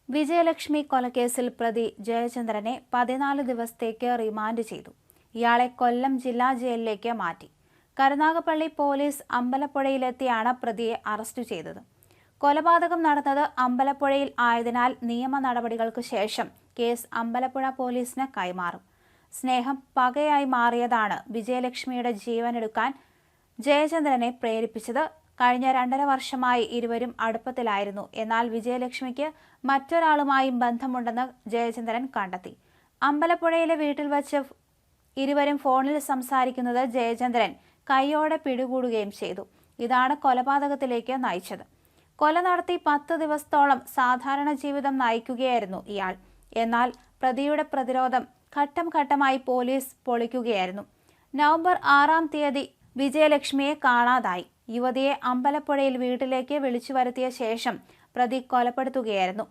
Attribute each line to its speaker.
Speaker 1: വിജയലക്ഷ്മി കൊലക്കേസിൽ പ്രതി ജയചന്ദ്രനെ 14 ദിവസത്തേക്ക് റിമാൻഡ് ചെയ്തു. ഇയാളെ കൊല്ലം ജില്ലാ ജയിലിലേക്ക് മാറ്റി. കരുനാഗപ്പള്ളി പോലീസ് അമ്പലപ്പുഴയിലെത്തിയാണ് പ്രതിയെ അറസ്റ്റ് ചെയ്തത്. കൊലപാതകം നടന്നത് അമ്പലപ്പുഴയിൽ ആയതിനാൽ നിയമ നടപടികൾക്ക് ശേഷം കേസ് അമ്പലപ്പുഴ പോലീസിന് കൈമാറും. സ്നേഹം പകയായി മാറിയതാണ് വിജയലക്ഷ്മിയുടെ ജീവനെടുക്കാൻ ജയചന്ദ്രനെ പ്രേരിപ്പിച്ചത്. കഴിഞ്ഞ 2.5 വർഷമായി ഇരുവരും അടുപ്പത്തിലായിരുന്നു. എന്നാൽ വിജയലക്ഷ്മിക്ക് മറ്റൊരാളുമായും ബന്ധമുണ്ടെന്ന് ജയചന്ദ്രൻ കണ്ടെത്തി. അമ്പലപ്പുഴയിലെ വീട്ടിൽ വച്ച് ഇരുവരും ഫോണിൽ സംസാരിക്കുന്നത് ജയചന്ദ്രൻ കൈയോടെ പിടികൂടുകയും ചെയ്തു. ഇതാണ് കൊലപാതകത്തിലേക്ക് നയിച്ചത്. കൊല നടത്തി 10 ദിവസത്തോളം സാധാരണ ജീവിതം നയിക്കുകയായിരുന്നു ഇയാൾ. എന്നാൽ പ്രതിയുടെ പ്രതിരോധം ഘട്ടം ഘട്ടമായി പോലീസ് പൊളിക്കുകയായിരുന്നു. നവംബർ 6-ാം തീയതി വിജയലക്ഷ്മിയെ കാണാതായി. യുവതിയെ അമ്പലപ്പുഴയിൽ വീട്ടിലേക്ക് വിളിച്ചു വരുത്തിയ ശേഷം പ്രതി കൊലപ്പെടുത്തുകയായിരുന്നു.